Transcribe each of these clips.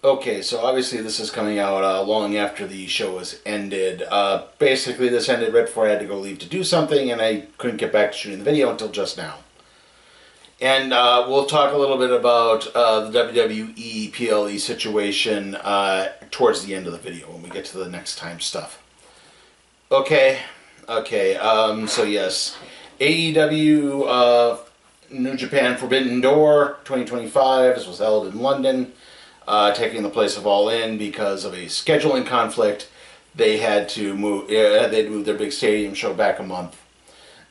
Okay, so obviously this is coming out long after the show was ended. Basically, this ended right before I had to go leave to do something, and I couldn't get back to shooting the video until just now. And we'll talk a little bit about the WWE PLE situation towards the end of the video when we get to the next time stuff. Okay, so yes, AEW New Japan Forbidden Door 2025. This was held in London, taking the place of All In because of a scheduling conflict. They had to move. They'd move their big stadium show back a month.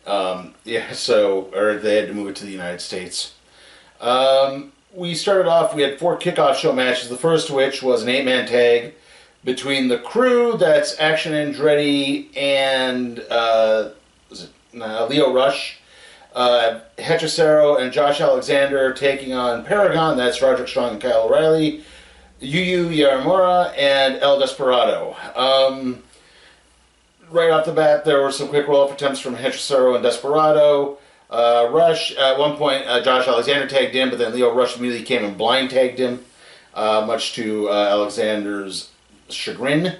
Or they had to move it to the United States. We started off. We had 4 kickoff show matches. The first of which was an 8-man tag between the Crew. That's Action Andretti and Leo Rush. Hechicero and Josh Alexander taking on Paragon. That's Roderick Strong and Kyle O'Reilly. Yuya Uemura and El Desperado. Right off the bat, there were some quick roll-up attempts from Hechicero and Desperado. Rush, at one point, Josh Alexander tagged in, but then Leo Rush immediately came and blind tagged him, much to Alexander's chagrin.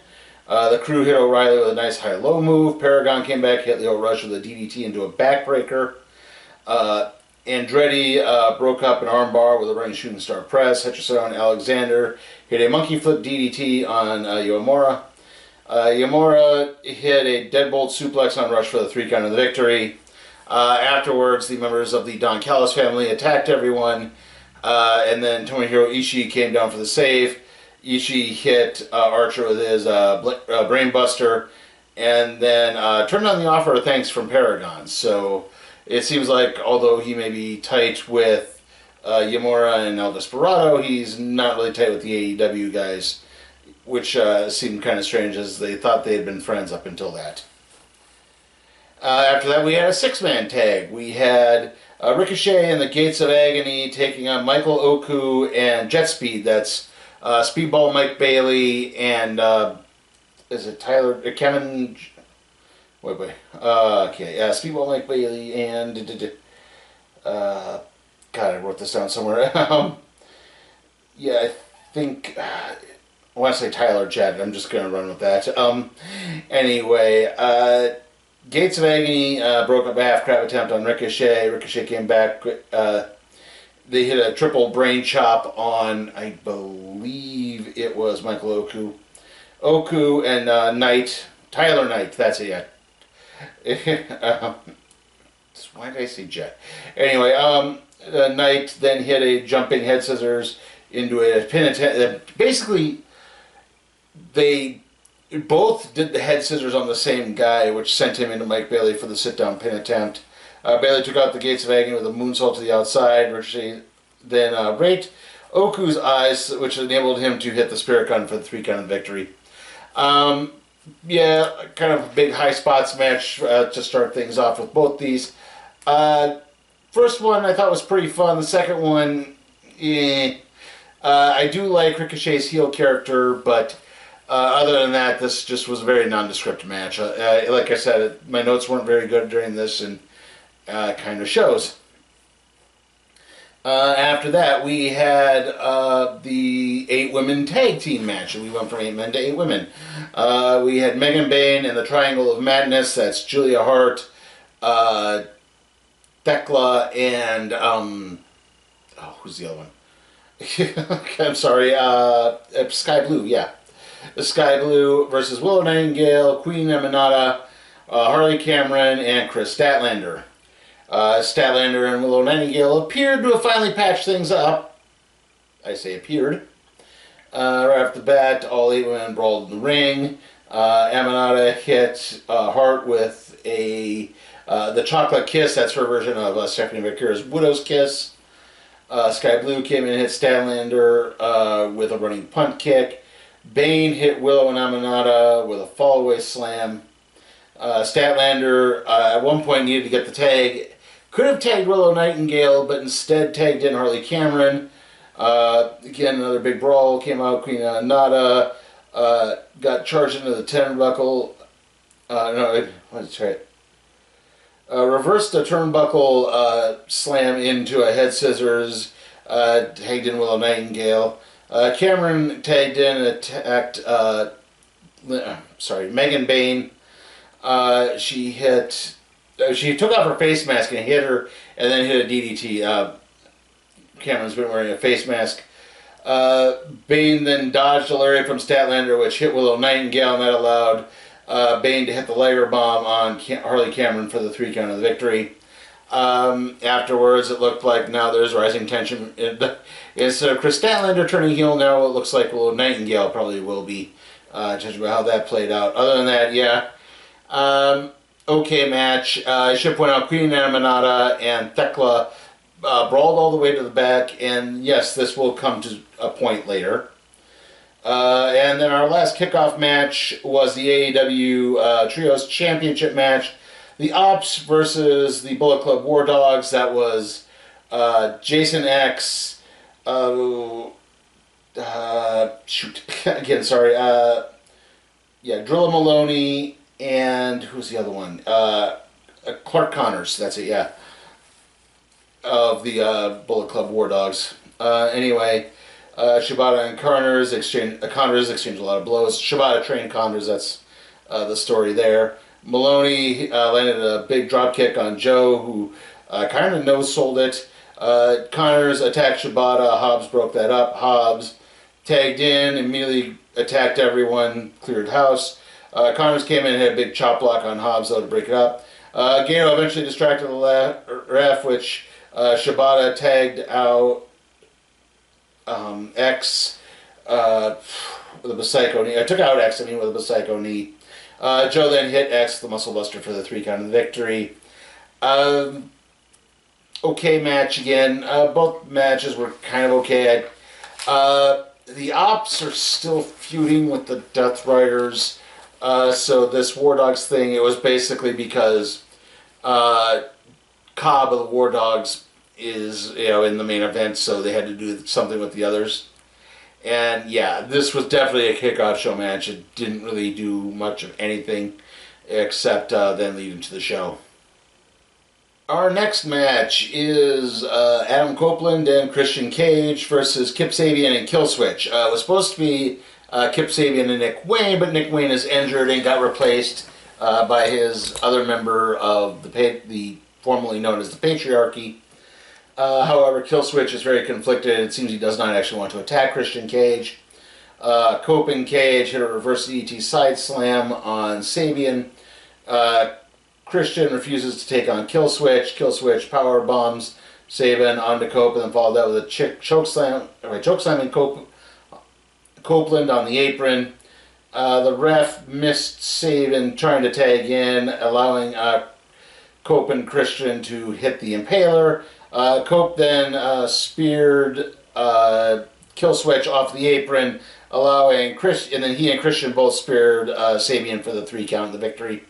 The Crew hit O'Reilly with a nice high-low move. Paragon came back, hit Leo Rush with a DDT into a backbreaker. Andretti broke up an armbar with a running shooting star press. Hechicero and Alexander hit a monkey flip DDT on Uemura. Uemura hit a deadbolt suplex on Rush for the 3 count of the victory. Afterwards, the members of the Don Callis family attacked everyone, and then Tomohiro Ishii came down for the save. Ishii hit Archer with his brainbuster, and then turned down the offer of thanks from Paragon. So it seems like, although he may be tight with Uemura and El Desperado, he's not really tight with the AEW guys, which seemed kind of strange, as they thought they had been friends up until that. After that, we had a 6-man tag. We had Ricochet and the Gates of Agony taking on Michael Oku and Jet Speed. That's Speedball Mike Bailey and is it Tyler Kevin? Speedball Mike Bailey and God, I wrote this down somewhere. I think I want to say Tyler Jett. I'm just gonna run with that. Anyway, Gates of Agony broke up a half crab attempt on Ricochet. Ricochet came back. They hit a triple brain chop on, I believe it was Michael Oku. Oku and Tyler Knight, that's it, yeah. Why did I say Jet? Anyway, Knight then hit a jumping head scissors into a pin attempt. Basically, they both did the head scissors on the same guy, which sent him into Mike Bailey for the sit-down pin attempt. Bailey took out the Gates of Agony with a moonsault to the outside. Ricochet then raked Oku's eyes, which enabled him to hit the Spirit Gun for the 3 count of victory. Kind of a big high spots match to start things off with both these. First one I thought was pretty fun. The second one, I do like Ricochet's heel character, but other than that, this just was a very nondescript match. Like I said, my notes weren't very good during this, and kind of shows. After that, we had the 8-women tag team match. We went from 8 men to 8 women. We had Megan Bayne and the Triangle of Madness. That's Julia Hart, Thekla, and who's the other one? I'm sorry, Sky Blue. Yeah, the Sky Blue versus Willow Nightingale, Queen Emanata, Harley Cameron, and Chris Statlander. Statlander and Willow Nightingale appeared to have finally patched things up. I say appeared. Right off the bat, all 8 women brawled in the ring. Emanata hit Hart with the Chocolate Kiss. That's her version of Stephanie McCure's Widow's Kiss. Sky Blue came in and hit Statlander with a running punt kick. Bayne hit Willow and Emanata with a fallaway slam. Statlander at one point needed to get the tag. Could have tagged Willow Nightingale, but instead tagged in Harley Cameron. Again, another big brawl came out. Queen Nada got charged into the turnbuckle. Reversed a turnbuckle slam into a head scissors. Tagged in Willow Nightingale. Cameron tagged in and attacked, Megan Bain. She took off her face mask and hit her, and then hit a DDT. Cameron's been wearing a face mask. Bain then dodged a lariat from Statlander, which hit Willow Nightingale, and that allowed Bain to hit the Liger Bomb on Harley Cameron for the 3 count of the victory. Afterwards, it looked like now there's rising tension. Instead of Chris Statlander turning heel, now it looks like Willow Nightingale probably will be, judging by how that played out. Other than that, yeah. Okay match. I should point out Queen Amanada and Thekla brawled all the way to the back, and yes, this will come to a point later. And then our last kickoff match was the AEW Trios Championship match. The Ops versus the Bullet Club War Dogs. That was Jason X. Shoot. Again, sorry. Drilla Maloney and who's the other one? Clark Connors. That's it, yeah. Of the Bullet Club War Dogs. Anyway, Shibata and Connors exchange a lot of blows. Shibata trained Connors. That's the story there. Maloney landed a big drop kick on Joe, who kind of no-sold it. Connors attacked Shibata. Hobbs broke that up. Hobbs tagged in, immediately attacked everyone, cleared house. Connors came in and had a big chop block on Hobbs, though, to break it up. Gano eventually distracted the ref, which Shibata tagged out X with a Psycho knee. I took out X, with a Psycho knee. Joe then hit X, the Muscle Buster, for the 3 count of the victory. Okay match again. Both matches were kind of okay. The Ops are still feuding with the Death Riders. So this War Dogs thing, it was basically because Cobb of the War Dogs is, in the main event, so they had to do something with the others. And yeah, this was definitely a kickoff show match. It didn't really do much of anything except then lead into the show. Our next match is Adam Copeland and Christian Cage versus Kip Sabian and Killswitch. It was supposed to be Kip Sabian and Nick Wayne, but Nick Wayne is injured and got replaced by his other member of the formerly known as the Patriarchy. However, Killswitch is very conflicted. It seems he does not actually want to attack Christian Cage. Cope and Cage hit a reverse DDT side slam on Sabian. Christian refuses to take on Killswitch. Killswitch power bombs Sabian onto Cope and then followed that with a chokeslamming Copeland on the apron. The ref missed Sabian trying to tag in, allowing Cope and Christian to hit the Impaler. Cope then speared Killswitch off the apron, allowing Christian, and then he and Christian both speared Sabian for the 3 count of the victory.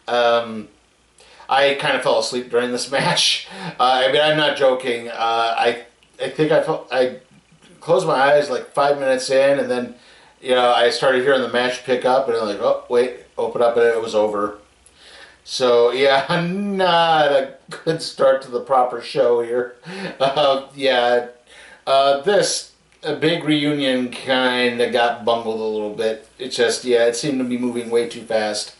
I kind of fell asleep during this match. I'm not joking. I think I closed my eyes like 5 minutes in, and then I started hearing the match pick up, and I'm like, oh wait, open up, and it was over. So yeah, not a good start to the proper show here. This big reunion kind of got bungled a little bit. It just, it seemed to be moving way too fast.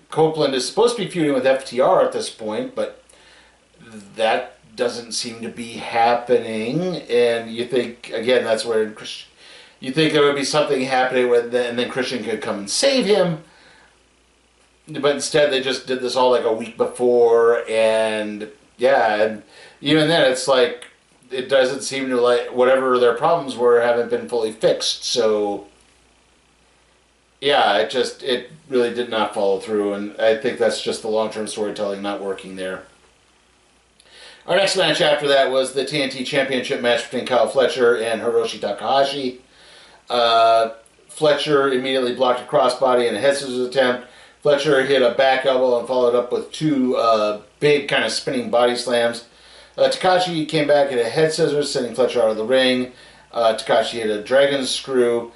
Copeland is supposed to be feuding with FTR at this point, but that doesn't seem to be happening. And you think, again, that's where you think there would be something happening and then Christian could come and save him. But instead, they just did this all like a week before, and and even then, it's like it doesn't seem to, like, whatever their problems were haven't been fully fixed. So yeah, it really did not follow through, and I think that's just the long-term storytelling not working there. Our next match after that was the TNT Championship match between Kyle Fletcher and Hiroshi Takahashi. Fletcher immediately blocked a crossbody and a head scissors attempt. Fletcher hit a back elbow and followed up with 2 big kind of spinning body slams. Takahashi came back, hit a head scissors, sending Fletcher out of the ring. Takahashi hit a dragon screw.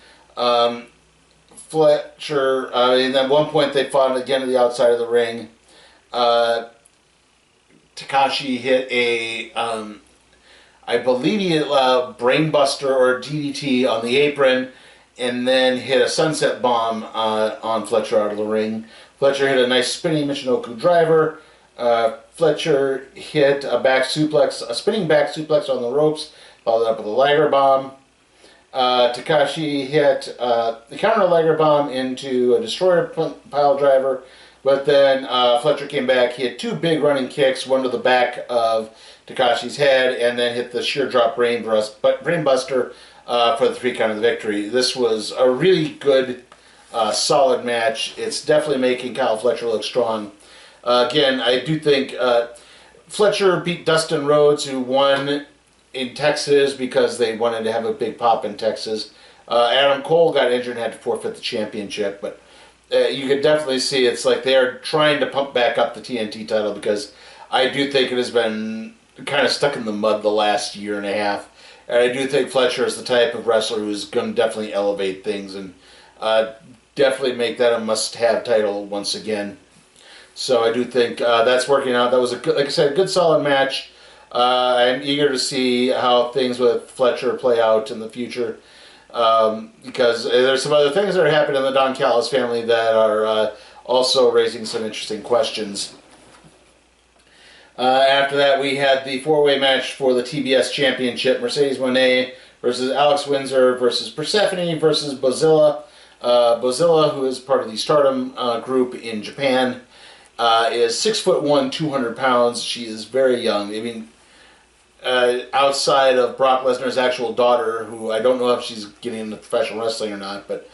Fletcher, and at one point they fought again to the outside of the ring. Takahashi hit a I believe he hit Brainbuster or DDT on the apron, and then hit a sunset bomb on Fletcher out of the ring. Fletcher hit a nice spinning Michinoku driver. Fletcher hit a back suplex, a spinning back suplex on the ropes, followed up with a Liger bomb. Takashi hit the counter Liger bomb into a destroyer pile driver, but then Fletcher came back. He hit two big running kicks, one to the back of Takashi's head, and then hit the sheer drop brainbuster for the 3 count of the victory. This was a really good, solid match. It's definitely making Kyle Fletcher look strong. Again, I do think Fletcher beat Dustin Rhodes, who won in Texas because they wanted to have a big pop in Texas. Adam Cole got injured and had to forfeit the championship, but you could definitely see it's like they're trying to pump back up the TNT title, because I do think it has been kind of stuck in the mud the last year and a half. And I do think Fletcher is the type of wrestler who's going to definitely elevate things and definitely make that a must-have title once again. So I do think that's working out. That was, like I said, a good solid match. I'm eager to see how things with Fletcher play out in the future, because there's some other things that are happening in the Don Callis family that are also raising some interesting questions. After that, we had the 4-way match for the TBS Championship. Mercedes Moné versus Alex Windsor versus Persephone versus Bozilla. Bozilla, who is part of the Stardom group in Japan, is 6'1", 200 pounds. She is very young. I mean, outside of Brock Lesnar's actual daughter, who I don't know if she's getting into professional wrestling or not, but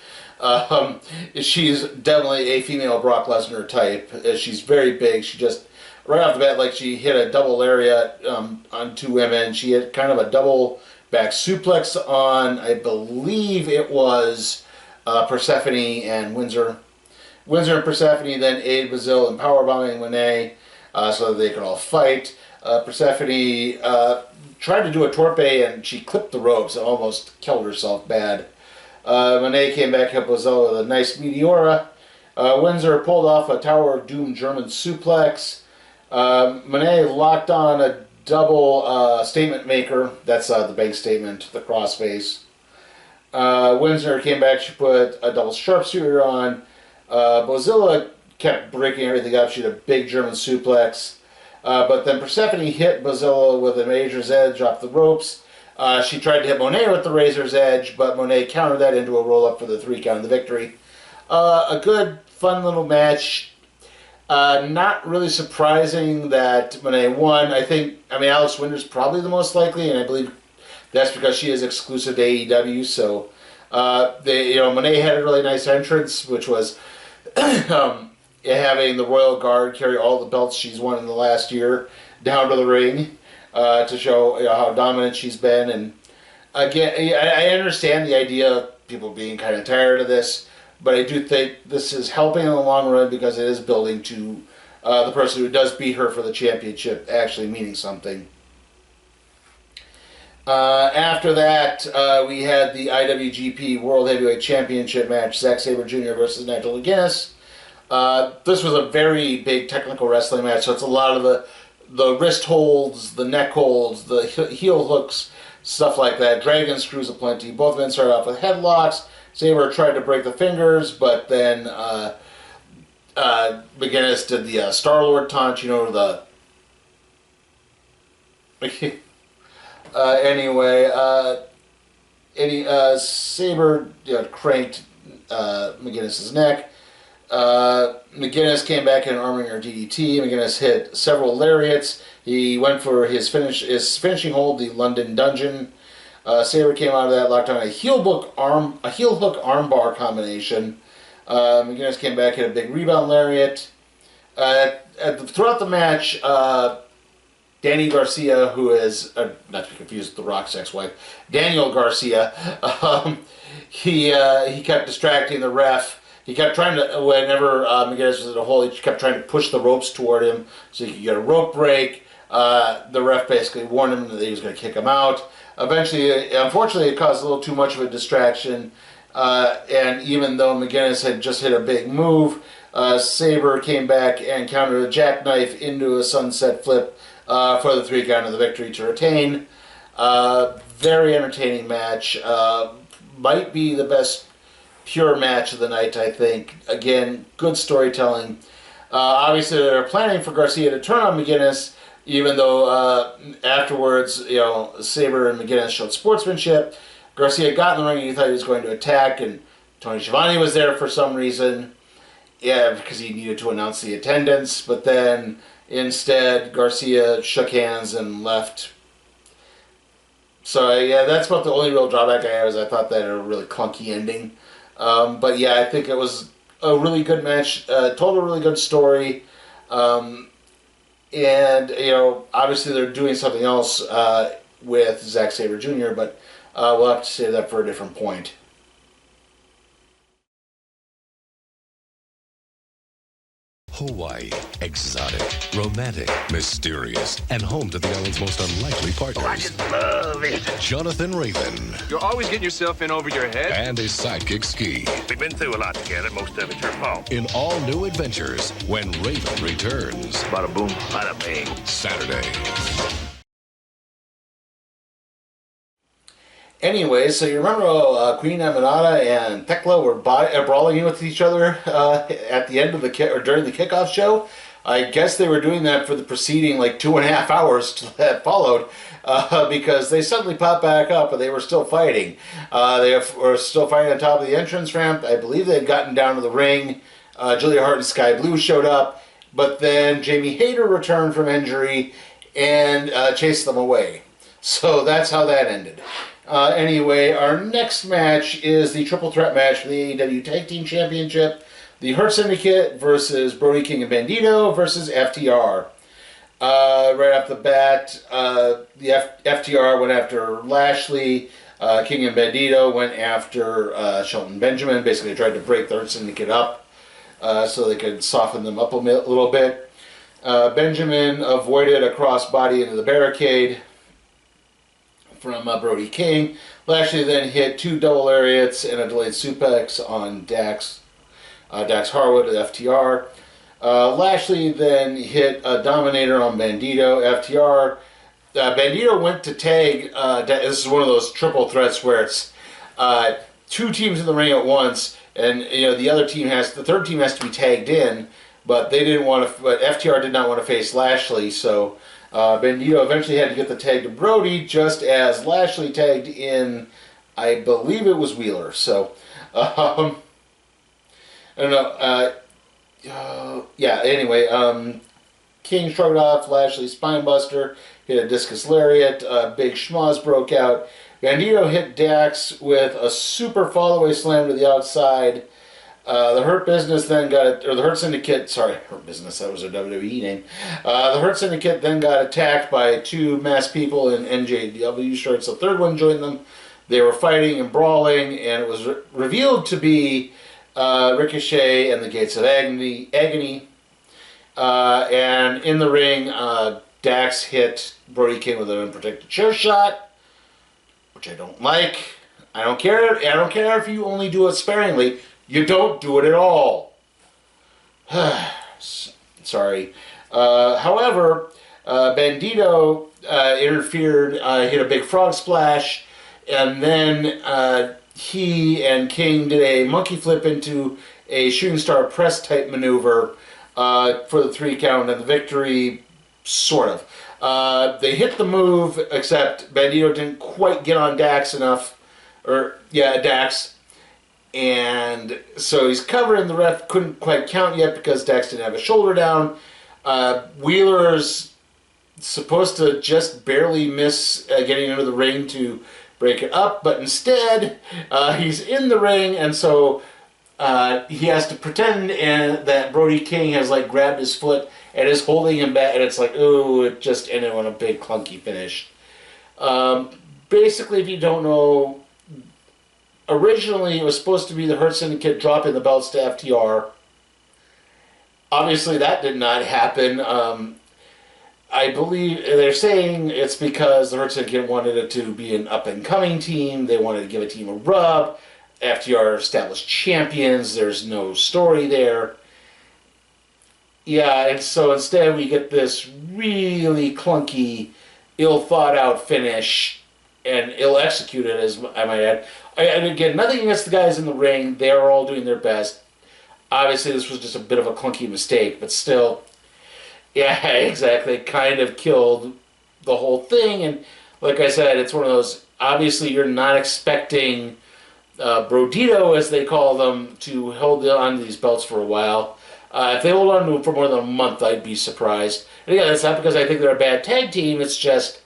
she's definitely a female Brock Lesnar type. She's very big. She just, right off the bat, like, she hit a double lariat on 2 women. She hit kind of a double back suplex on, I believe it was Persephone and Windsor. Windsor and Persephone then aided Brazil in powerbombing Moné so that they could all fight. Persephone tried to do a torpe and she clipped the ropes and almost killed herself bad. Moné came back up with a nice Meteora. Windsor pulled off a Tower of Doom German suplex. Moné locked on a double statement maker. That's the bank statement, the crossface. Windsor came back. She put a double sharpshooter on. Bozilla kept breaking everything up. She had a big German suplex. But then Persephone hit Bozilla with a Razor's Edge off the ropes. She tried to hit Moné with the Razor's Edge, but Moné countered that into a roll-up for the 3 count of the victory. A good, fun little match. Not really surprising that Moné won. I mean, Alex Winder's probably the most likely, and I believe that's because she is exclusive to AEW. So, Moné had a really nice entrance, which was having the Royal Guard carry all the belts she's won in the last year down to the ring to show how dominant she's been. And again, I understand the idea of people being kind of tired of this, but I do think this is helping in the long run because it is building to the person who does beat her for the championship actually meaning something. After that, we had the IWGP World Heavyweight Championship match, Zack Sabre Jr. versus Nigel McGuinness. This was a very big technical wrestling match, so it's a lot of the wrist holds, the neck holds, the heel hooks, stuff like that. Dragon screws aplenty. Both men started off with headlocks. Sabre tried to break the fingers, but then McGuinness did the Star-Lord taunt, the... Sabre cranked McGuinness's neck. McGuinness came back in arming DDT. McGuinness hit several lariats. He went for his finishing hold, the London Dungeon. Sabre came out of that, locked on a heel hook armbar combination. McGuinness came back, hit a big rebound lariat. Throughout the match, Danny Garcia, who is, not to be confused with The Rock's ex-wife, Daniel Garcia, he kept distracting the ref. He kept trying to, whenever McGuinness was in a hole, he kept trying to push the ropes toward him so he could get a rope break. The ref basically warned him that he was going to kick him out. Eventually, unfortunately, it caused a little too much of a distraction. And even though McGuinness had just hit a big move, Sabre came back and countered a jackknife into a sunset flip for the 3 count of the victory to retain. Very entertaining match. Might be the best pure match of the night, I think. Again, good storytelling. Obviously, they're planning for Garcia to turn on McGuinness, even though afterwards, Sabre and McGuinness showed sportsmanship. Garcia got in the ring and he thought he was going to attack, and Tony Schiavone was there for some reason. Yeah, because he needed to announce the attendance, but then instead Garcia shook hands and left. So yeah, that's about the only real drawback I have, is I thought that had a really clunky ending. But yeah, I think it was a really good match, told a really good story. And, obviously they're doing something else with Zack Sabre Jr., but we'll have to save that for a different point. Hawaii, exotic, romantic, mysterious, and home to the island's most unlikely partners. I just love it. Jonathan Raven. You're always getting yourself in over your head. And his sidekick Ski. We've been through a lot together. Most of it's your fault. In all new adventures when Raven returns. Bada boom, bada bing. Saturday. Anyway, so you remember Queen Aminata and Tekla were brawling with each other at the end of or during the kickoff show? I guess they were doing that for the preceding 2.5 hours that followed, because they suddenly popped back up and they were still fighting. They were still fighting on top of the entrance ramp. I believe they had gotten down to the ring. Julia Hart and Sky Blue showed up, but then Jamie Hayter returned from injury and chased them away. So that's how that ended. Anyway, our next match is the triple threat match for the AEW Tag Team Championship. The Hurt Syndicate versus Brody King and Bandito versus FTR. Right off the bat, the FTR went after Lashley. King and Bandito went after Shelton Benjamin. Basically tried to break the Hurt Syndicate up so they could soften them up a little bit. Benjamin avoided a crossbody into the barricade from Brody King. Lashley then hit 2 double lariats and a delayed suplex on Dax Harwood at FTR. Lashley then hit a Dominator on Bandito. FTR. Bandito went to tag. This is one of those triple threats where it's 2 teams in the ring at once, and the third team has to be tagged in, but they didn't want to. But FTR did not want to face Lashley, so Bandito eventually had to get the tag to Brody, just as Lashley tagged in, I believe it was Wheeler. So, I don't know. Anyway, King shrugged off Lashley's spinebuster, hit a discus lariat, big schmoz broke out. Bandito hit Dax with a super fallaway slam to the outside. The Hurt Business then the Hurt Syndicate, Hurt Business, that was their WWE name. The Hurt Syndicate then got attacked by 2 masked people in NJPW shirts. The third one joined them. They were fighting and brawling, and it was revealed to be Ricochet and the Gates of Agony. And in the ring, Dax hit Brody King with an unprotected chair shot, which I don't like. I don't care if you only do it sparingly. You don't do it at all. Sorry. However, Bandito interfered, hit a big frog splash, and then he and King did a monkey flip into a shooting star press type maneuver for the 3 count and the victory, sort of. They hit the move, except Bandito didn't quite get on Dax enough. Dax. And so he's covering. The ref couldn't quite count yet because Dax didn't have his shoulder down. Wheeler's supposed to just barely miss getting into the ring to break it up, but instead he's in the ring, and so he has to pretend that Brody King has grabbed his foot and is holding him back, and it's it just ended on a big clunky finish. Basically, if you don't know, originally, it was supposed to be the Hurt Syndicate dropping the belts to FTR. Obviously, that did not happen. I believe they're saying it's because the Hurt Syndicate wanted it to be an up-and-coming team. They wanted to give a team a rub. FTR established champions. There's no story there. Yeah, and so instead we get this really clunky, ill-thought-out finish and ill-executed, as I might add. And again, nothing against the guys in the ring. They are all doing their best. Obviously, this was just a bit of a clunky mistake, but still, yeah, exactly. Kind of killed the whole thing. And like I said, it's one of those, obviously, you're not expecting Brodito, as they call them, to hold on to these belts for a while. If they hold on to them for more than a month, I'd be surprised. And again, that's not because I think they're a bad tag team. It's just,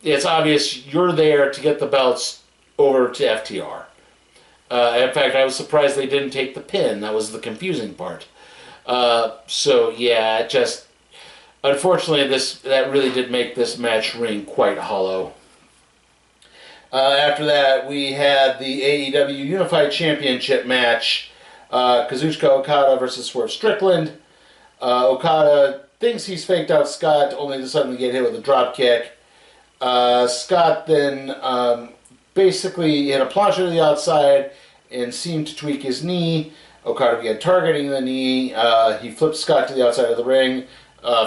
it's obvious you're there to get the belts over to FTR. In fact, I was surprised they didn't take the pin. That was the confusing part. So, yeah, it just, unfortunately, that really did make this match ring quite hollow. After that, we had the AEW Unified Championship match. Kazuchika Okada versus Swerve Strickland. Okada thinks he's faked out Scott, only to suddenly get hit with a drop kick. Scott then basically hit a plancha to the outside and seemed to tweak his knee. Okada began targeting the knee. He flipped Scott to the outside of the ring,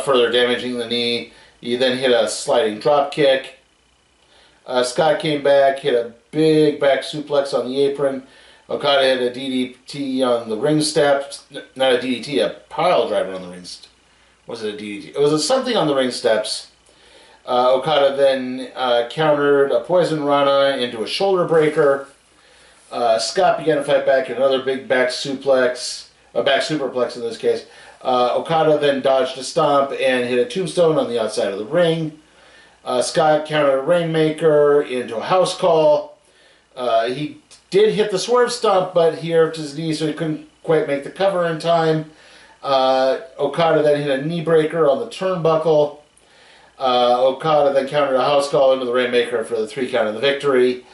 further damaging the knee. He then hit a sliding drop kick. Scott came back, hit a big back suplex on the apron. Okada hit a DDT on the ring steps. Not a DDT, a pile driver on the ring steps. Was it a DDT? It was something on the ring steps. Okada then countered a Poison Rana into a shoulder breaker. Scott began to fight back in another big back suplex, a back superplex in this case. Okada then dodged a stomp and hit a tombstone on the outside of the ring. Scott countered a Rainmaker into a house call. He did hit the swerve stomp, but he hurt his knee, so he couldn't quite make the cover in time. Okada then hit a knee breaker on the turnbuckle. Okada then countered a house call into the Rainmaker for the 3 count of the victory.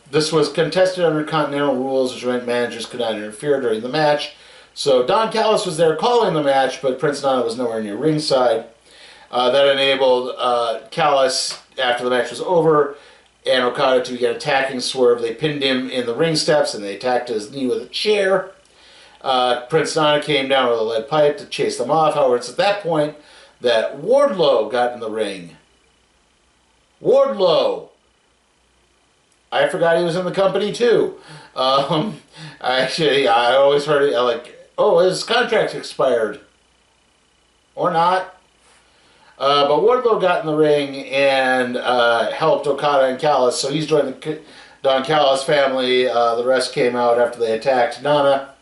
This was contested under Continental rules, which meant managers could not interfere during the match. So Don Callis was there calling the match, but Prince Nana was nowhere near ringside. That enabled Callis, after the match was over, and Okada to begin attacking Swerve. They pinned him in the ring steps, and they attacked his knee with a chair. Prince Nana came down with a lead pipe to chase them off. However, it's at that point that Wardlow got in the ring. Wardlow! I forgot he was in the company, too. Actually, I always heard it like, oh, his contract expired. Or not. But Wardlow got in the ring and helped Okada and Callis, so he's joined the Don Callis family. The rest came out after they attacked Nana.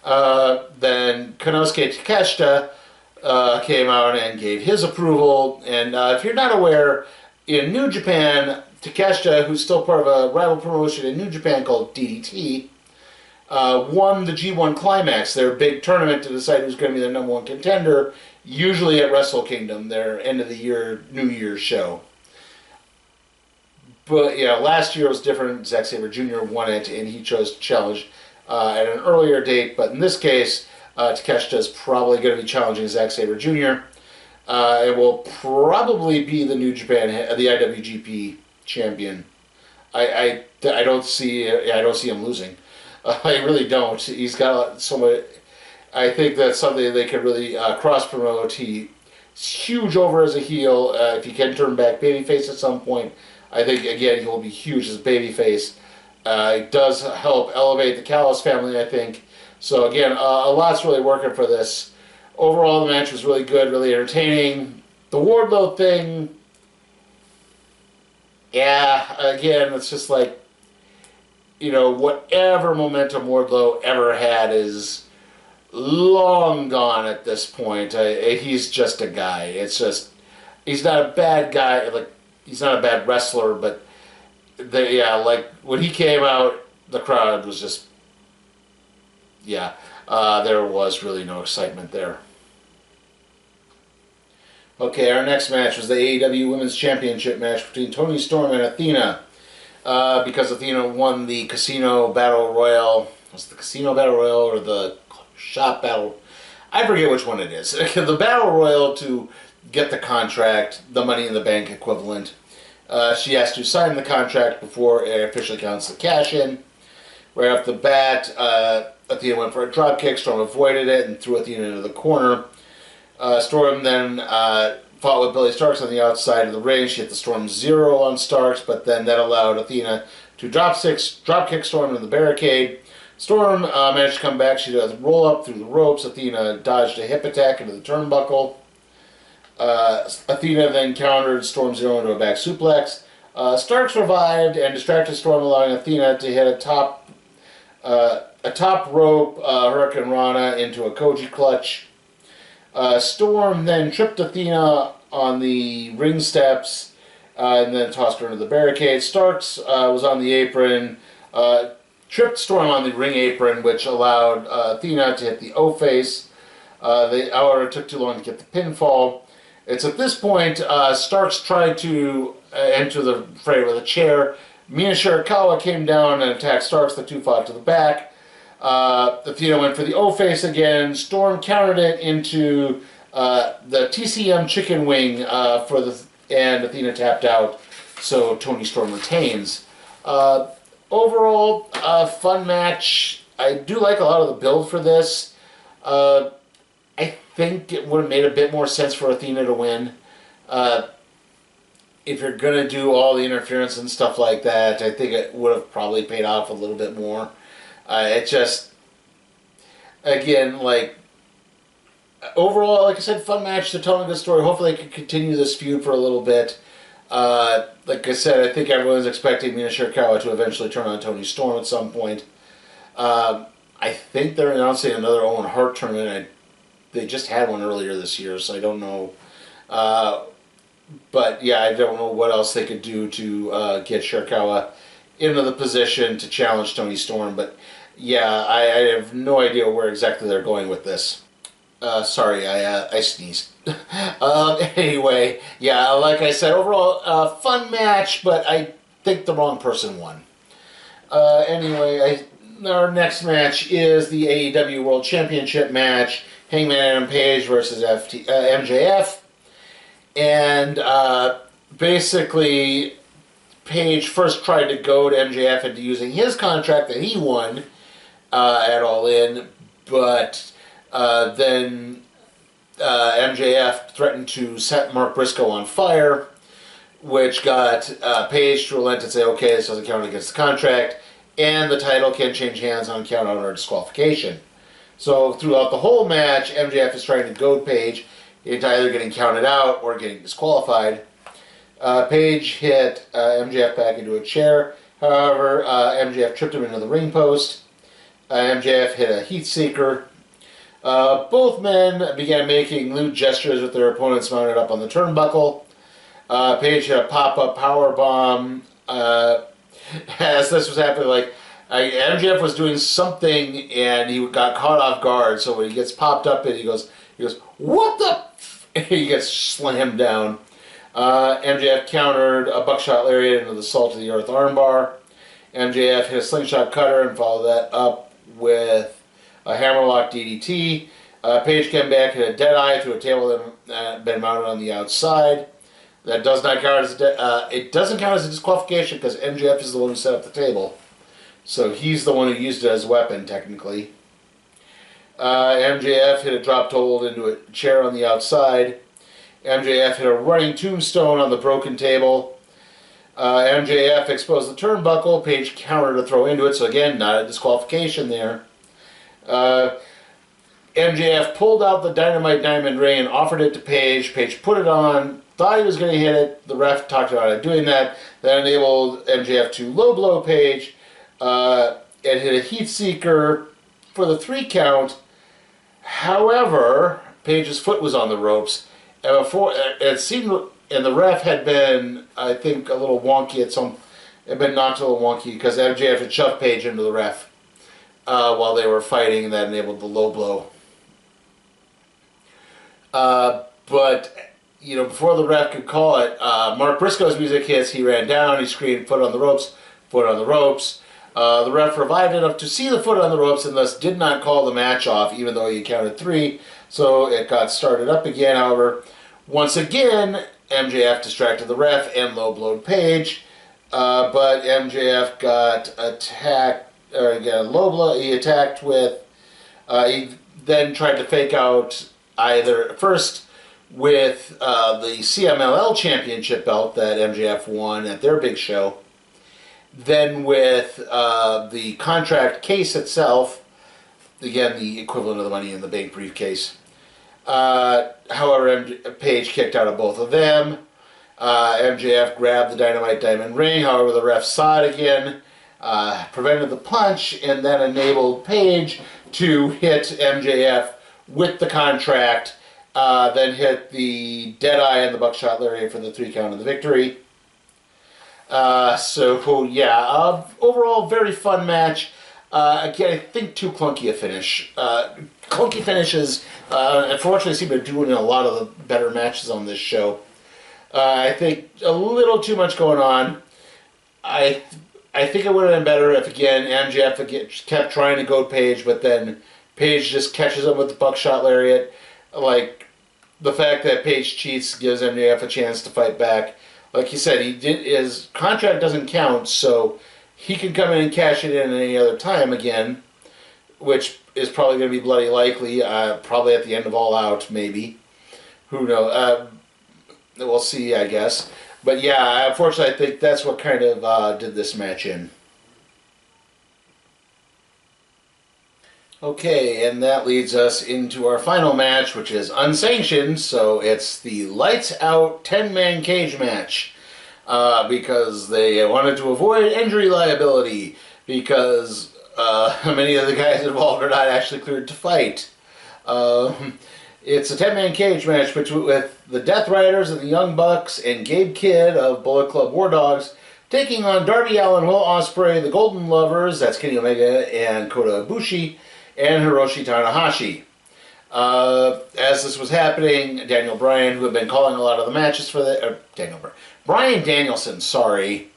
Then Konosuke Takeshita came out and gave his approval. And if you're not aware, in New Japan, Takeshita, who's still part of a rival promotion in New Japan called DDT, won the G1 Climax, their big tournament to decide who's going to be the number 1 contender, usually at Wrestle Kingdom, their end of the year, New Year's show. But yeah, last year was different. Zack Sabre Jr. won it, and he chose to challenge at an earlier date. But in this case, Takeshita is probably going to be challenging Zack Sabre Jr. It will probably be the New Japan, the IWGP champion. I don't see him losing. I really don't. He's got so much. I think that's something they could really cross promote. He's huge over as a heel. If he can turn back babyface at some point, I think again he will be huge as babyface. It does help elevate the Callis family, I think. So again, a lot's really working for this. Overall, the match was really good, really entertaining. The Wardlow thing, yeah, again, it's just like, you know, whatever momentum Wardlow ever had is long gone at this point. He's just a guy. It's just, he's not a bad guy. Like, he's not a bad wrestler, but like when he came out, the crowd was just, there was really no excitement there. Okay, our next match was the AEW Women's Championship match between Toni Storm and Athena. Because Athena won the Casino Battle Royal. Was it the Casino Battle Royal or the Shop Battle? I forget which one it is. The Battle Royal to get the contract, the Money in the Bank equivalent. She has to sign the contract before it officially counts the cash-in. Right off the bat, Athena went for a dropkick. Storm avoided it and threw Athena into the corner. Storm then fought with Billy Starks on the outside of the ring. She hit the Storm Zero on Starks, but then that allowed Athena to drop kick Storm into the barricade. Storm managed to come back. She does roll up through the ropes. Athena dodged a hip attack into the turnbuckle. Athena then countered Storm Zero into a back suplex. Starks revived and distracted Storm, allowing Athena to hit a top rope Hurricane Rana into a Koji clutch. Storm then tripped Athena on the ring steps and then tossed her into the barricade. Starks was on the apron, tripped Storm on the ring apron, which allowed Athena to hit the O-face. However, it took too long to get the pinfall. It's at this point Starks tried to enter the fray with a chair. Mina Shirakawa came down and attacked Starks. The two fought to the back. Athena went for the O-face again. Storm countered it into the TCM chicken wing and Athena tapped out, so Toni Storm retains. Overall, fun match. I do like a lot of the build for this. I think it would have made a bit more sense for Athena to win. If you're going to do all the interference and stuff like that, I think it would have probably paid off a little bit more. It just, again, like, overall, like I said, fun match to tell a good story. Hopefully they can continue this feud for a little bit. Like I said, I think everyone's expecting Mina Shirakawa to eventually turn on Toni Storm at some point. I think they're announcing another Owen Hart tournament. They just had one earlier this year, so I don't know. But yeah, I don't know what else they could do to get Shirakawa into the position to challenge Toni Storm. But yeah, I have no idea where exactly they're going with this. Sorry, I sneezed. Anyway, yeah, like I said, overall, fun match, but I think the wrong person won. Anyway, our next match is the AEW World Championship match. Hangman Adam Page versus MJF. And basically, Page first tried to goad MJF into using his contract that he won at All In, but then MJF threatened to set Mark Briscoe on fire, which got Page to relent and say, okay, this doesn't count against the contract, and the title can change hands on count out or disqualification. So throughout the whole match, MJF is trying to goad Page into either getting counted out or getting disqualified. Page hit MJF back into a chair. However, MJF tripped him into the ring post. MJF hit a heat seeker. Both men began making lewd gestures with their opponents mounted up on the turnbuckle. Page hit a pop-up powerbomb. As this was happening, MJF was doing something and he got caught off guard. So when he gets popped up, he goes, "What the?" He gets slammed down. MJF countered a buckshot lariat into the salt of the earth armbar. MJF hit a slingshot cutter and followed that up with a hammerlock DDT. Page came back, hit a dead eye to a table that had been mounted on the outside. That does not count as it doesn't count as a disqualification because MJF is the one who set up the table. So he's the one who used it as a weapon, technically. MJF hit a drop toe hold into a chair on the outside. MJF hit a running tombstone on the broken table. MJF exposed the turnbuckle. Page countered a throw into it, so again, not a disqualification there. MJF pulled out the Dynamite Diamond Ring and offered it to Page. Page put it on, thought he was going to hit it. The ref talked about it doing that. That enabled MJF to low blow Page and hit a heat seeker for the 3 count. However, Page's foot was on the ropes. And before it seemed, and the ref had been, I think, a little wonky at some. Had been knocked a little wonky because MJF had shoved Page into the ref while they were fighting, and that enabled the low blow. But before the ref could call it, Mark Briscoe's music hits. He ran down. He screamed, "Foot on the ropes! Foot on the ropes!" The ref revived enough to see the foot on the ropes and thus did not call the match off, even though he counted 3. So it got started up again. However, once again, MJF distracted the ref and low-blowed Page. But MJF got attacked, or got a low blow. He attacked with, he then tried to fake out either, first with the CMLL Championship belt that MJF won at their big show. Then with the contract case itself, again, the equivalent of the Money in the Bank briefcase. However, Page kicked out of both of them. MJF grabbed the Dynamite Diamond ring, however the ref saw it again, prevented the punch, and then enabled Page to hit MJF with the contract, then hit the Deadeye and the Buckshot Lariat for the 3 count of the victory. Overall very fun match. Again, I think too clunky a finish. Clunky finishes, unfortunately, seem to be doing a lot of the better matches on this show. I think a little too much going on. I think it would have been better if, again, MJF kept trying to goad Page, but then Page just catches him with the Buckshot Lariat. Like, the fact that Page cheats gives MJF a chance to fight back. Like you said, his contract doesn't count, so he can come in and cash it in at any other time again, which is probably going to be bloody likely, probably at the end of All Out, maybe. Who knows? We'll see, I guess. But yeah, unfortunately, I think that's what kind of did this match in. Okay, and that leads us into our final match, which is unsanctioned, so it's the Lights Out 10-man cage match. Because they wanted to avoid injury liability, because many of the guys involved are not actually cleared to fight. It's a 10-man cage match with the Death Riders and the Young Bucks and Gabe Kidd of Bullet Club War Dogs taking on Darby Allin, Will Ospreay, the Golden Lovers, that's Kenny Omega and Kota Ibushi, and Hiroshi Tanahashi. As this was happening, Daniel Bryan, who had been calling a lot of the matches for Bryan Danielson, sorry.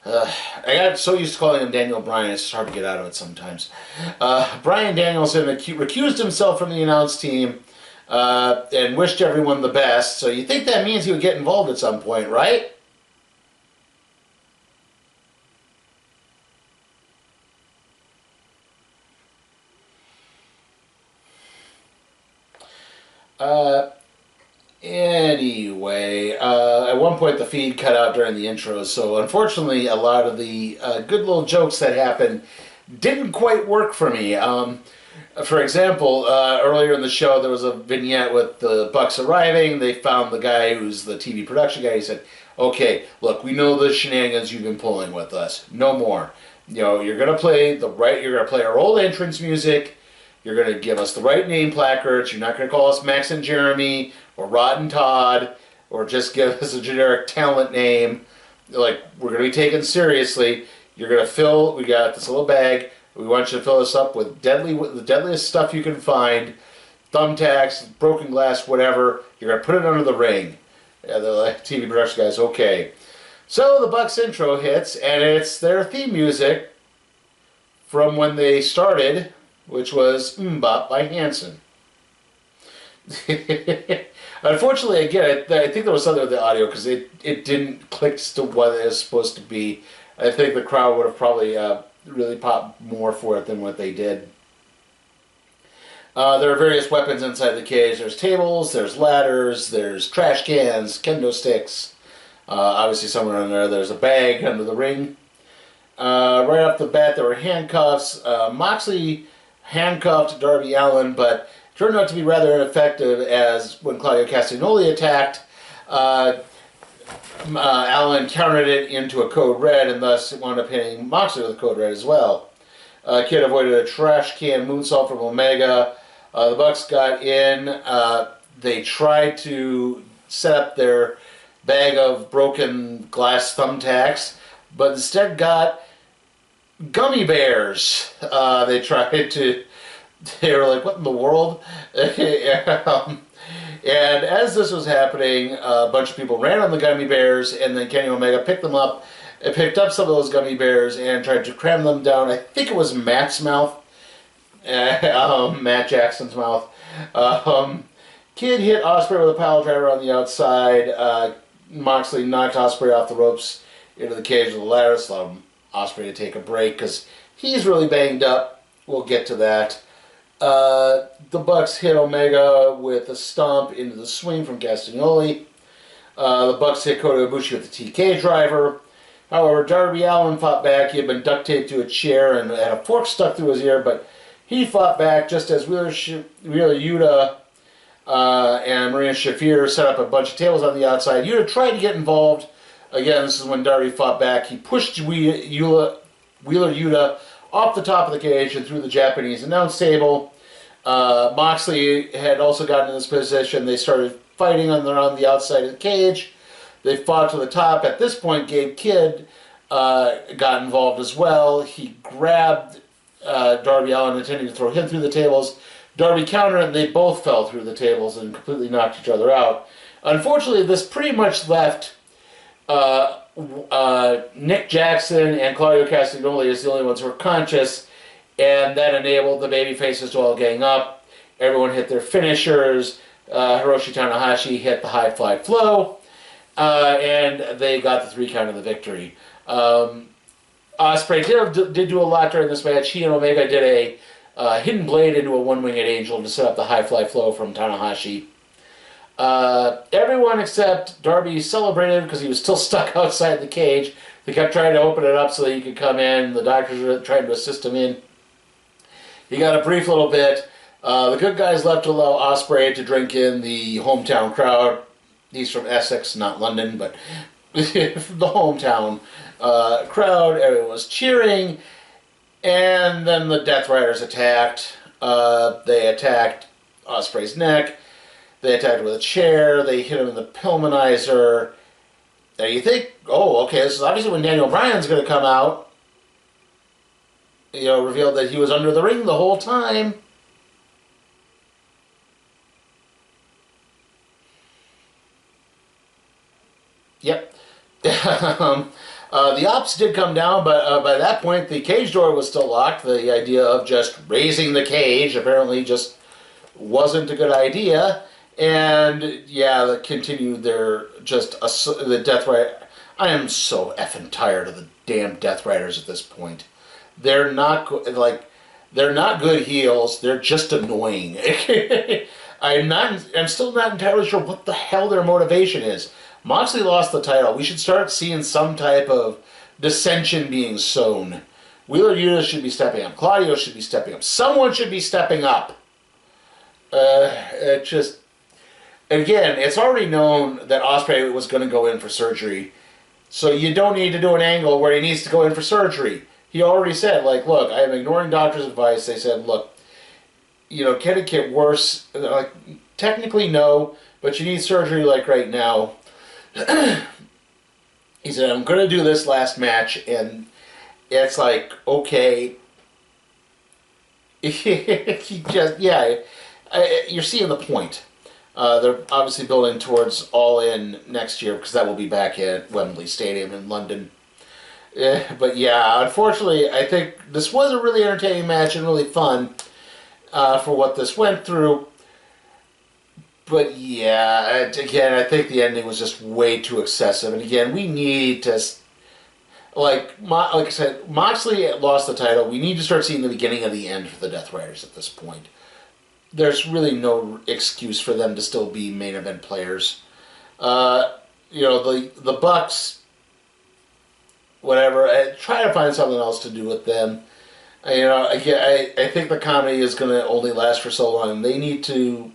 I got so used to calling him Daniel Bryan, it's hard to get out of it sometimes. Bryan Danielson recused himself from the announce team and wished everyone the best, so you think that means he would get involved at some point, right? Anyway, at one point the feed cut out during the intros, so unfortunately a lot of the good little jokes that happened didn't quite work for me. For example, earlier in the show there was a vignette with the Bucks arriving. They found the guy who's the TV production guy. He said, okay, look, we know the shenanigans you've been pulling with us. No more. You know, you're going to play our old entrance music. You're going to give us the right name placards. You're not going to call us Max and Jeremy or Rod and Todd or just give us a generic talent name. Like, we're going to be taken seriously. You're going to we got this little bag. We want you to fill this up with the deadliest stuff you can find. Thumbtacks, broken glass, whatever. You're going to put it under the ring. And the TV production guys, okay. So the Bucks intro hits, and it's their theme music from when they started, which was Mbop by Hanson. Unfortunately, again, I think there was something with the audio because it didn't click to what it was supposed to be. I think the crowd would have probably really popped more for it than what they did. There are various weapons inside the cage. There's tables, there's ladders, there's trash cans, kendo sticks. Obviously somewhere in there's a bag under the ring. Right off the bat, there were handcuffs. Moxley handcuffed Darby Allin, but turned out to be rather ineffective as when Claudio Castagnoli attacked, Allin countered it into a code red and thus wound up hitting Moxley with a code red as well. Kidd avoided a trash can moonsault from Omega. The Bucks got in. They tried to set up their bag of broken glass thumbtacks, but instead got gummy bears. They were like, what in the world? And as this was happening, a bunch of people ran on the gummy bears, and then Kenny Omega picked them up, and picked up some of those gummy bears and tried to cram them down. I think it was Matt's mouth. Matt Jackson's mouth. Kidd hit Ospreay with a pile driver on the outside. Moxley knocked Ospreay off the ropes into the cage of the ladder, so allowed Ospreay to take a break because he's really banged up. We'll get to that. The Bucks hit Omega with a stomp into the swing from Castagnoli. The Bucks hit Kota Ibushi with the TK driver. However, Darby Allin fought back. He had been duct taped to a chair and had a fork stuck through his ear, but he fought back just as Wheeler Yuta and Marina Shafir set up a bunch of tables on the outside. Yuta tried to get involved. Again, this is when Darby fought back. He pushed Wheeler Yuta off the top of the cage and through the Japanese announce table. Moxley had also gotten in this position. They started fighting on the outside of the cage. They fought to the top. At this point, Gabe Kidd got involved as well. He grabbed Darby Allin, intending to throw him through the tables. Darby countered, and they both fell through the tables and completely knocked each other out. Unfortunately, this pretty much left Nick Jackson and Claudio Castagnoli as the only ones who were conscious, and that enabled the babyfaces to all gang up. Everyone hit their finishers. Hiroshi Tanahashi hit the high fly flow, and they got the 3 count of the victory. Ospreay did do a lot during this match. He and Omega did a hidden blade into a one-winged angel to set up the high fly flow from Tanahashi. Everyone except Darby celebrated because he was still stuck outside the cage. They kept trying to open it up so that he could come in. The doctors were trying to assist him in. He got a brief little bit. The good guys left to allow Ospreay to drink in the hometown crowd. He's from Essex, not London, but the hometown crowd. Everyone was cheering. And then the Death Riders attacked. They attacked Ospreay's neck. They attacked with a chair. They hit him in the Pillmanizer. Now you think, oh, okay, this is obviously when Daniel Bryan's going to come out. You know, revealed that he was under the ring the whole time. Yep. The ops did come down, but by that point the cage door was still locked. The idea of just raising the cage apparently just wasn't a good idea. And yeah, they continued their the Death Rider. I am so effing tired of the damn Death Riders at this point. They're not good heels. They're just annoying. I'm still not entirely sure what the hell their motivation is. Moxley lost the title. We should start seeing some type of dissension being sown. Wheeler Yuta should be stepping up. Claudio should be stepping up. Someone should be stepping up. Again, it's already known that Ospreay was going to go in for surgery. So you don't need to do an angle where he needs to go in for surgery. He already said, like, look, I am ignoring doctor's advice. They said, look, you know, can it get worse? Like, technically no, but you need surgery like right now. He said, I'm going to do this last match, and it's like, okay. He just, yeah, you're seeing the point. They're obviously building towards All In next year, because that will be back at Wembley Stadium in London. But yeah, unfortunately, I think this was a really entertaining match and really fun for what this went through. But yeah, again, I think the ending was just way too excessive. And again, we need to, like I said, Moxley lost the title. We need to start seeing the beginning of the end for the Death Riders at this point. There's really no excuse for them to still be main event players. You know, the Bucks, whatever, try to find something else to do with them. You know, again, I think the comedy is going to only last for so long. They need to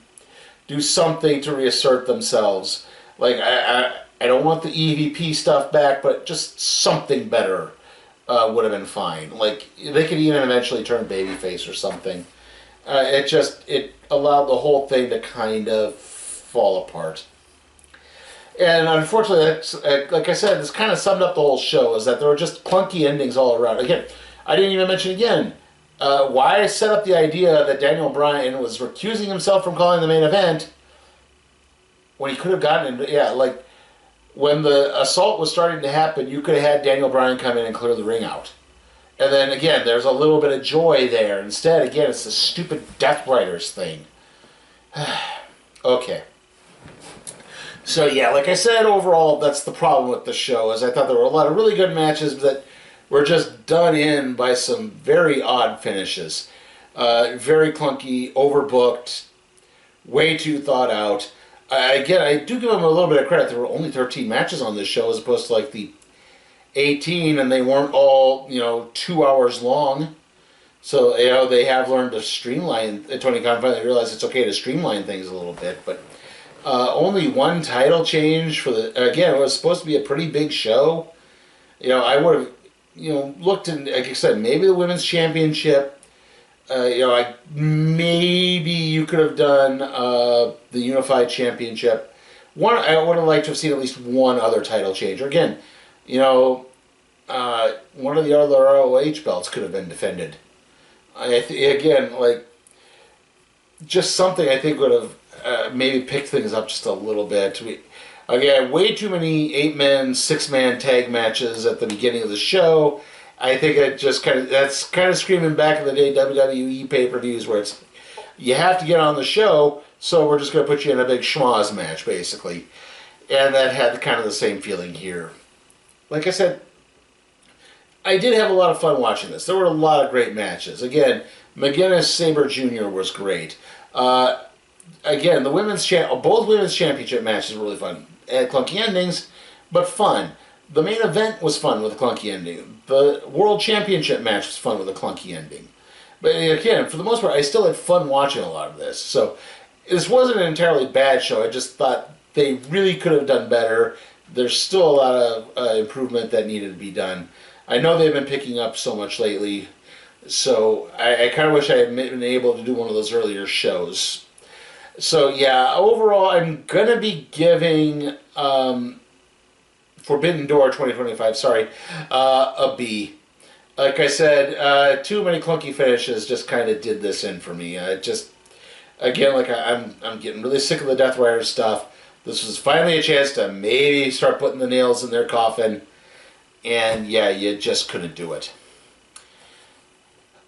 do something to reassert themselves. Like, I don't want the EVP stuff back, but just something better would have been fine. Like, they could even eventually turn babyface or something. It allowed the whole thing to kind of fall apart. And unfortunately, like I said, this kind of summed up the whole show, is that there were just clunky endings all around. Again, I didn't even mention again, why I set up the idea that Daniel Bryan was recusing himself from calling the main event when he could have gotten in. Yeah, like when the assault was starting to happen, you could have had Daniel Bryan come in and clear the ring out. And then again, there's a little bit of joy there. Instead, again, it's the stupid Death Riders thing. Okay. So yeah, like I said, overall, that's the problem with the show, is I thought there were a lot of really good matches that were just done in by some very odd finishes. Very clunky, overbooked, way too thought out. Again, I do give them a little bit of credit. There were only 13 matches on this show as opposed to like the 18, and they weren't all, 2 hours long. So, they have learned to streamline. Tony Khan finally realized it's okay to streamline things a little bit, but only one title change for again, it was supposed to be a pretty big show. I would have, looked in, like I said, maybe the women's championship. Maybe you could have done the unified championship. I would have liked to have seen at least one other title change. Or again, one of the other ROH belts could have been defended. Just something I think would have maybe picked things up just a little bit. Again, way too many 8-man, 6-man tag matches at the beginning of the show. I think that's kind of screaming back in the day WWE pay-per-views where it's, you have to get on the show, so we're just going to put you in a big schmoz match, basically. And that had kind of the same feeling here. Like I said, I did have a lot of fun watching this. There were a lot of great matches. Again, McGuinness Sabre Jr. was great. Again, both women's championship matches were really fun. Had clunky endings, but fun. The main event was fun with a clunky ending. The World Championship match was fun with a clunky ending. But again, for the most part, I still had fun watching a lot of this. So this wasn't an entirely bad show. I just thought they really could have done better. There's still a lot of improvement that needed to be done. I know they've been picking up so much lately, so I kind of wish I had been able to do one of those earlier shows. So yeah, overall, I'm going to be giving Forbidden Door 2025, a B. Like I said, too many clunky finishes just kind of did this in for me. I'm getting really sick of the Death Rider stuff. This was finally a chance to maybe start putting the nails in their coffin. And yeah, you just couldn't do it.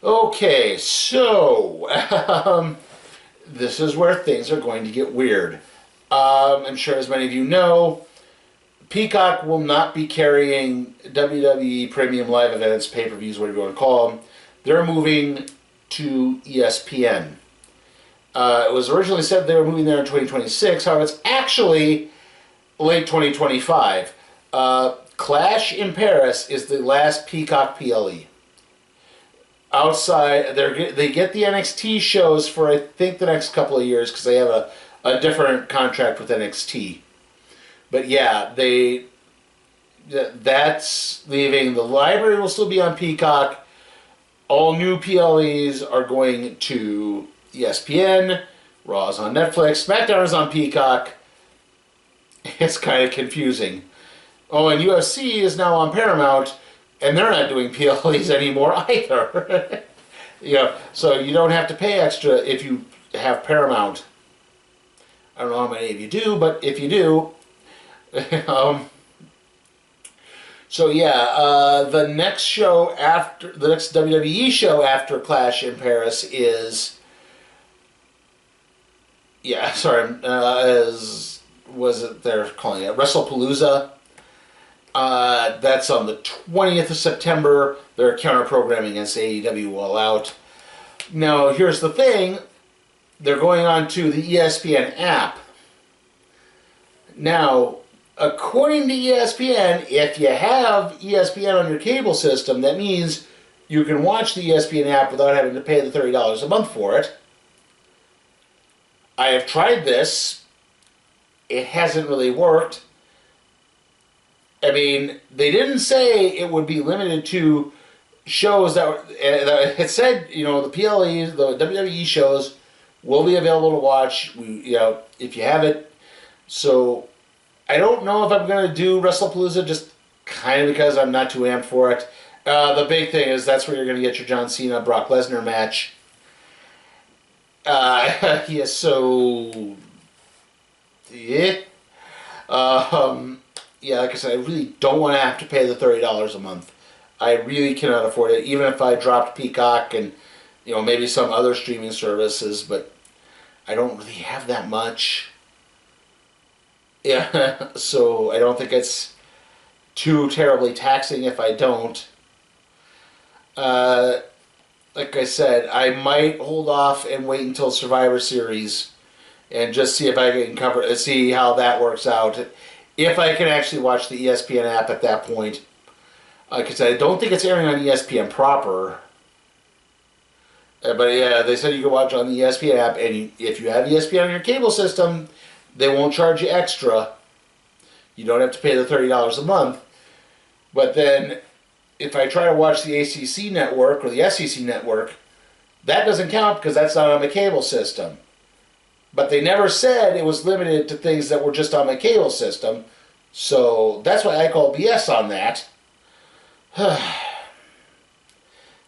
Okay, so this is where things are going to get weird. I'm sure as many of you know, Peacock will not be carrying WWE Premium Live Events, pay-per-views, whatever you want to call them. They're moving to ESPN. It was originally said they were moving there in 2026. However, it's actually late 2025. Clash in Paris is the last Peacock PLE. Outside, they get the NXT shows for I think the next couple of years because they have a different contract with NXT. But yeah, that's leaving. The library will still be on Peacock. All new PLEs are going to ESPN. Raw's on Netflix. SmackDown is on Peacock. It's kind of confusing. Oh, and UFC is now on Paramount, and they're not doing PLEs anymore either. So you don't have to pay extra if you have Paramount. I don't know how many of you do, but if you do, so yeah, the next show after the next WWE show after Clash in Paris is, they're calling it WrestlePalooza. That's on the 20th of September. They're counter-programming against AEW All Out. Now, here's the thing. They're going on to the ESPN app. Now, according to ESPN, if you have ESPN on your cable system, that means you can watch the ESPN app without having to pay the $30 a month for it. I have tried this. It hasn't really worked. I mean, they didn't say it would be limited to shows that were, it said, the PLEs, the WWE shows will be available to watch, if you have it. So, I don't know if I'm going to do WrestlePalooza just kind of because I'm not too amped for it. The big thing is that's where you're going to get your John Cena, Brock Lesnar match. Yeah, like I said, I really don't want to have to pay the $30 a month. I really cannot afford it, even if I dropped Peacock and, maybe some other streaming services, but I don't really have that much. Yeah, so I don't think it's too terribly taxing if I don't. like I said, I might hold off and wait until Survivor Series and just see if I can see how that works out. If I can actually watch the ESPN app at that point. Because I don't think it's airing on ESPN proper. But yeah, they said you can watch on the ESPN app, and if you have ESPN on your cable system, they won't charge you extra. You don't have to pay the $30 a month. But then, if I try to watch the ACC network or the SEC network, that doesn't count because that's not on my cable system. But they never said it was limited to things that were just on my cable system. So that's why I call BS on that.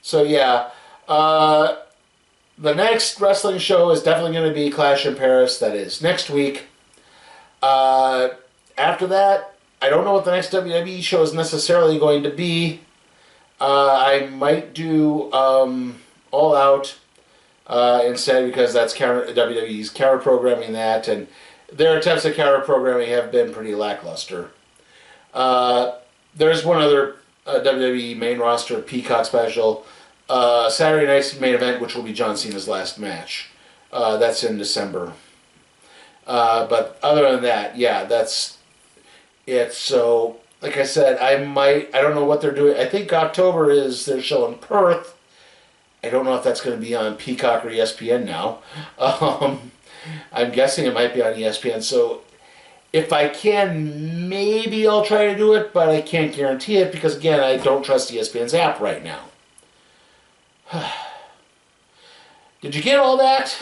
So yeah, the next wrestling show is definitely going to be Clash in Paris. That is next week. After that, I don't know what the next WWE show is necessarily going to be. I might do All Out instead because that's WWE's counter programming that, and their attempts at counter programming have been pretty lackluster. There's one other WWE main roster Peacock special, Saturday night's main event, which will be John Cena's last match. That's in December. But other than that, yeah, that's it. So, like I said, I don't know what they're doing. I think October is their show in Perth. I don't know if that's going to be on Peacock or ESPN now. I'm guessing it might be on ESPN. So, if I can, maybe I'll try to do it, but I can't guarantee it because, again, I don't trust ESPN's app right now. Did you get all that?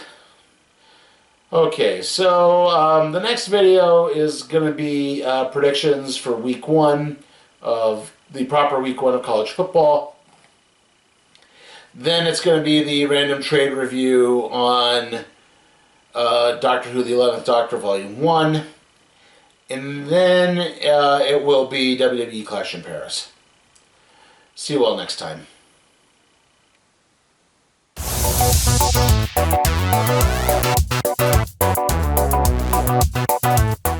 Okay, so the next video is going to be predictions for week 1 of the proper week 1 of college football. Then it's going to be the random trade review on Doctor Who, the 11th Doctor, Volume 1. And then it will be WWE Clash in Paris. See you all next time.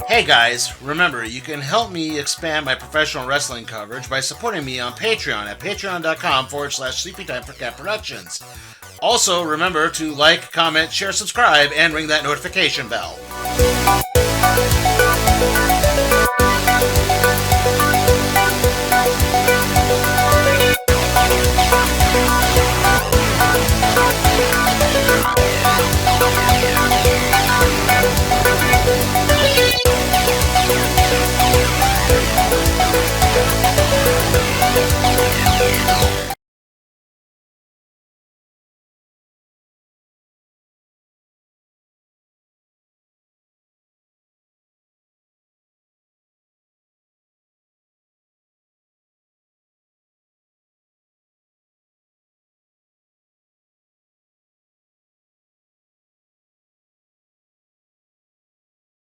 Hey guys, remember you can help me expand my professional wrestling coverage by supporting me on Patreon at patreon.com/SleepyTimeForCat Productions. Also, remember to like, comment, share, subscribe, and ring that notification bell.